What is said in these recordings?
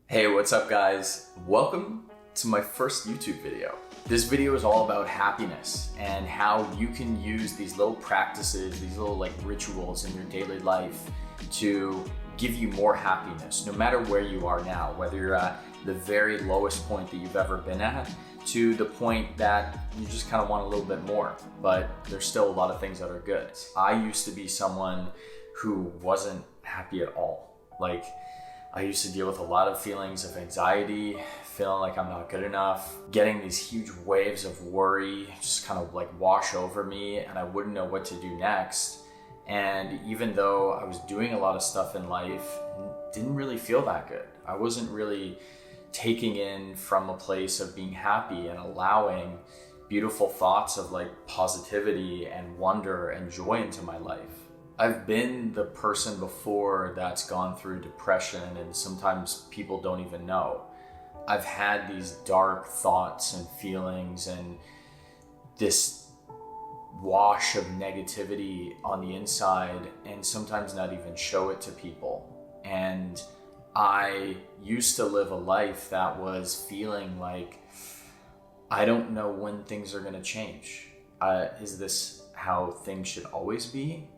Hey, what's up guys? Welcome to my first YouTube video. This video is all about happiness and how you can use these little practices, these little rituals in your daily life to give you more happiness, no matter where you are now, whether you're at the very lowest point that you've ever been at to the point that you just kind of want a little bit more, but there's still a lot of things that are good. I used to be someone who wasn't happy at all. I used to deal with a lot of feelings of anxiety, feeling like I'm not good enough, getting these huge waves of worry just kind of wash over me, and I wouldn't know what to do next. And even though I was doing a lot of stuff in life, it didn't really feel that good. I wasn't really taking in from a place of being happy and allowing beautiful thoughts of positivity and wonder and joy into my life. I've been the person before that's gone through depression, and sometimes people don't even know. I've had these dark thoughts and feelings and this wash of negativity on the inside, and sometimes not even show it to people. And I used to live a life that was feeling like, I don't know when things are gonna change. Is this how things should always be?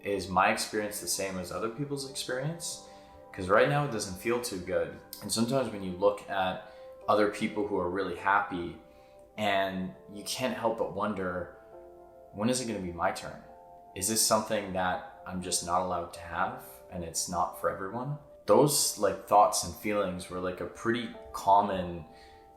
Is my experience the same as other people's experience? Because right now it doesn't feel too good. And sometimes when you look at other people who are really happy, and you can't help but wonder, when is it going to be my turn? Is this something that I'm just not allowed to have and it's not for everyone? Those thoughts and feelings were a pretty common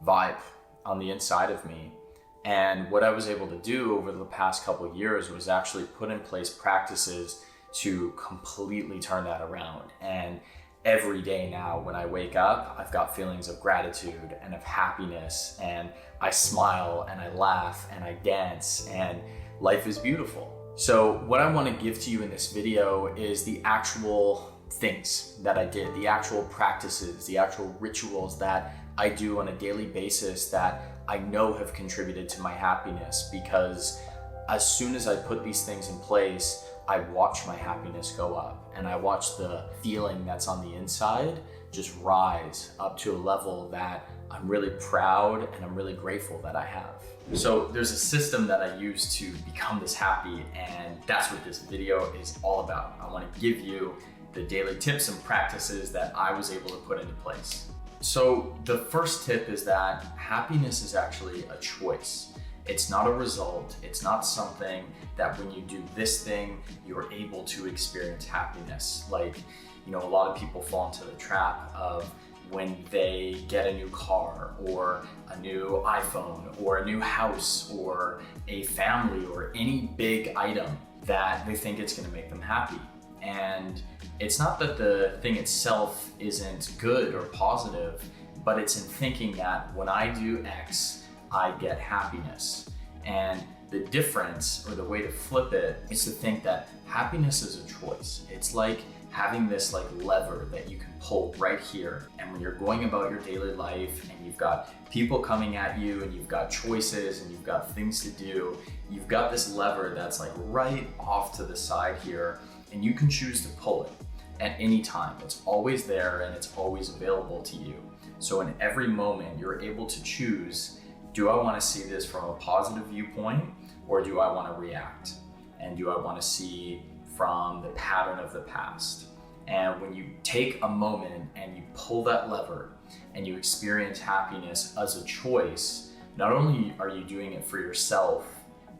vibe on the inside of me. And what I was able to do over the past couple of years was actually put in place practices to completely turn that around. And every day now when I wake up, I've got feelings of gratitude and of happiness, and I smile and I laugh and I dance, and life is beautiful. So what I want to give to you in this video is the actual things that I did, the actual practices, the actual rituals that I do on a daily basis that I know have contributed to my happiness, because as soon as I put these things in place, I watch my happiness go up, and I watch the feeling that's on the inside just rise up to a level that I'm really proud and I'm really grateful that I have. So there's a system that I use to become this happy, and that's what this video is all about. I want to give you the daily tips and practices that I was able to put into place. So the first tip is that happiness is actually a choice. It's not a result. It's not something that when you do this thing, you're able to experience happiness. A lot of people fall into the trap of when they get a new car or a new iPhone or a new house or a family or any big item that they think it's going to make them happy. And it's not that the thing itself isn't good or positive, but it's in thinking that when I do X, I get happiness. And the difference, or the way to flip it, is to think that happiness is a choice. It's like having this lever that you can pull right here. And when you're going about your daily life and you've got people coming at you and you've got choices and you've got things to do, you've got this lever that's right off to the side here, and you can choose to pull it at any time. It's always there and it's always available to you. So in every moment, you're able to choose, do I want to see this from a positive viewpoint, or do I want to react? And do I want to see from the pattern of the past? And when you take a moment and you pull that lever and you experience happiness as a choice, not only are you doing it for yourself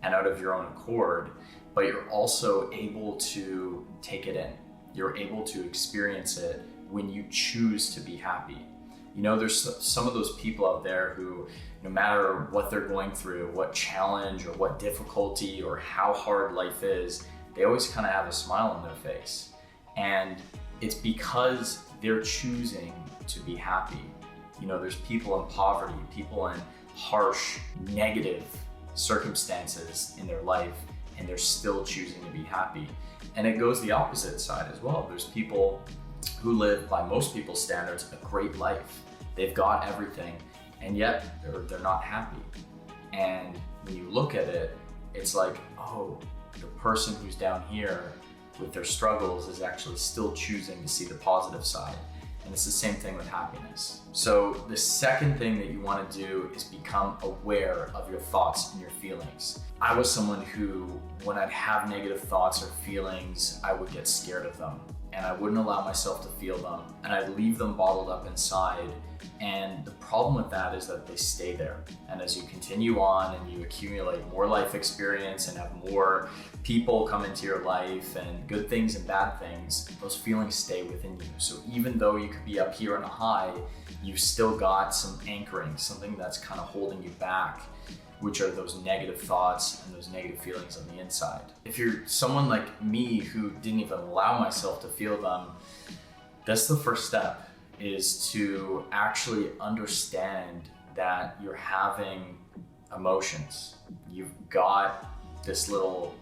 and out of your own accord, but you're also able to take it in. You're able to experience it when you choose to be happy. There's some of those people out there who, no matter what they're going through, what challenge or what difficulty or how hard life is, they always kind of have a smile on their face. And it's because they're choosing to be happy. There's people in poverty, people in harsh, negative circumstances in their life, and they're still choosing to be happy. And it goes the opposite side as well. There's people who live, by most people's standards, a great life. They've got everything, and yet they're not happy. And when you look at it, it's like, oh, the person who's down here with their struggles is actually still choosing to see the positive side. And it's the same thing with happiness. So the second thing that you want to do is become aware of your thoughts and your feelings. I was someone who, when I'd have negative thoughts or feelings, I would get scared of them and I wouldn't allow myself to feel them, and I'd leave them bottled up inside. And the problem with that is that they stay there. And as you continue on and you accumulate more life experience and have more people come into your life and good things and bad things, those feelings stay within you. So even though you could be up here on a high, you've still got some anchoring, something that's kind of holding you back, which are those negative thoughts and those negative feelings on the inside. If you're someone like me who didn't even allow myself to feel them, that's the first step, is to actually understand that you're having emotions. You've got this little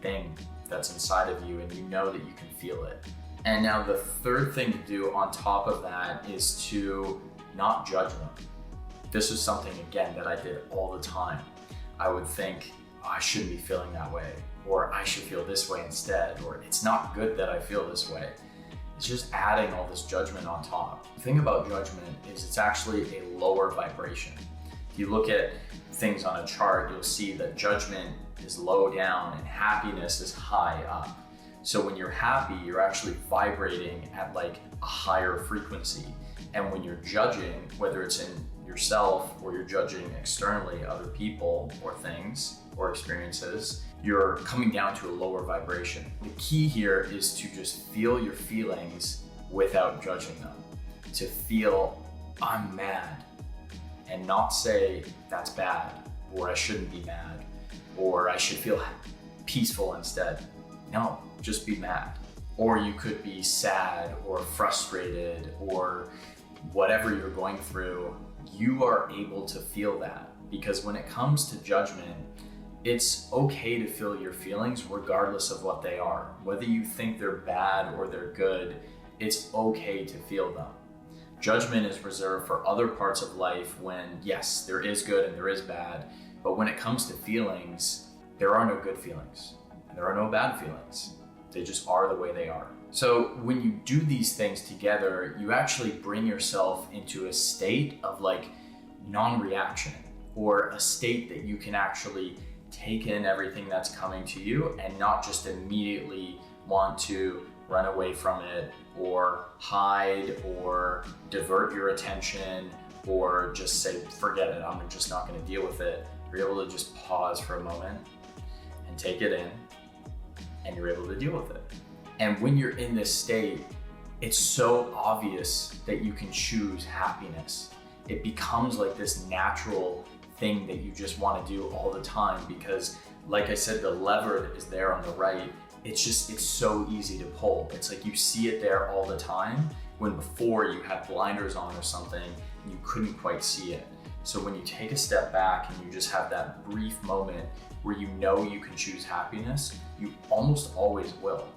thing that's inside of you and you know that you can feel it. And now the third thing to do on top of that is to not judge them. This is something, again, that I did all the time. I would think, oh, I shouldn't be feeling that way, or I should feel this way instead, or it's not good that I feel this way. It's just adding all this judgment on top. The thing about judgment is it's actually a lower vibration. If you look at things on a chart, you'll see that judgment is low down and happiness is high up. So when you're happy, you're actually vibrating at like a higher frequency. And when you're judging, whether it's in yourself or you're judging externally other people or things or experiences, you're coming down to a lower vibration. The key here is to just feel your feelings without judging them. To feel, I'm mad, and not say that's bad, or I shouldn't be mad, or I should feel peaceful instead. No, just be mad. Or you could be sad or frustrated or whatever you're going through. You are able to feel that, because when it comes to judgment, it's okay to feel your feelings regardless of what they are. Whether you think they're bad or they're good, it's okay to feel them. Judgment is reserved for other parts of life when, yes, there is good and there is bad, but when it comes to feelings, there are no good feelings and there are no bad feelings. They just are the way they are. So when you do these things together, you actually bring yourself into a state of like non-reaction, or a state that you can actually take in everything that's coming to you and not just immediately want to run away from it or hide or divert your attention or just say, forget it, I'm just not going to deal with it. You're able to just pause for a moment and take it in, and you're able to deal with it. And when you're in this state, it's so obvious that you can choose happiness. It becomes like this natural thing that you just want to do all the time, because like I said, the lever that is there on the right, it's so easy to pull. It's like you see it there all the time, when before you had blinders on or something and you couldn't quite see it. So when you take a step back and you just have that brief moment where you know you can choose happiness, you almost always will.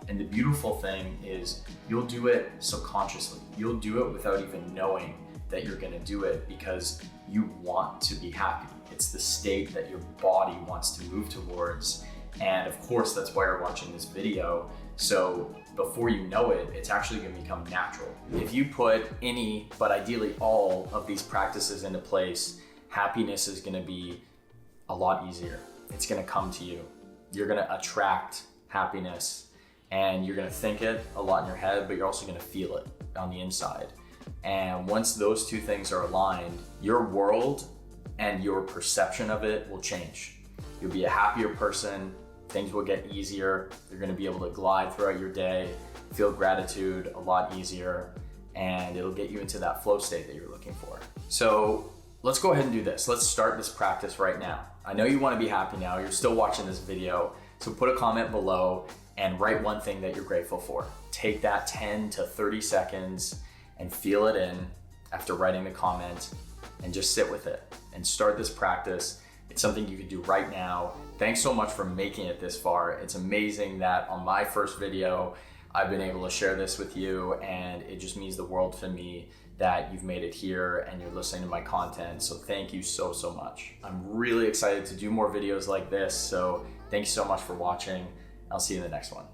And the beautiful thing is you'll do it subconsciously. You'll do it without even knowing that you're gonna do it, because you want to be happy. It's the state that your body wants to move towards. And of course, that's why you're watching this video. So before you know it, it's actually gonna become natural. If you put any, but ideally all of these practices into place, happiness is gonna be a lot easier. It's gonna come to you. You're gonna attract happiness, and you're gonna think it a lot in your head, but you're also gonna feel it on the inside. And once those two things are aligned, your world and your perception of it will change. You'll be a happier person, things will get easier, you're gonna be able to glide throughout your day, feel gratitude a lot easier, and it'll get you into that flow state that you're looking for. So let's go ahead and do this. Let's start this practice right now. I know you wanna be happy now, you're still watching this video, so put a comment below and write one thing that you're grateful for. Take that 10 to 30 seconds and feel it in after writing the comment, and just sit with it and start this practice. It's something you can do right now. Thanks so much for making it this far. It's amazing that on my first video, I've been able to share this with you, and it just means the world to me that you've made it here and you're listening to my content. So thank you so, so much. I'm really excited to do more videos like this. So thank you so much for watching. I'll see you in the next one.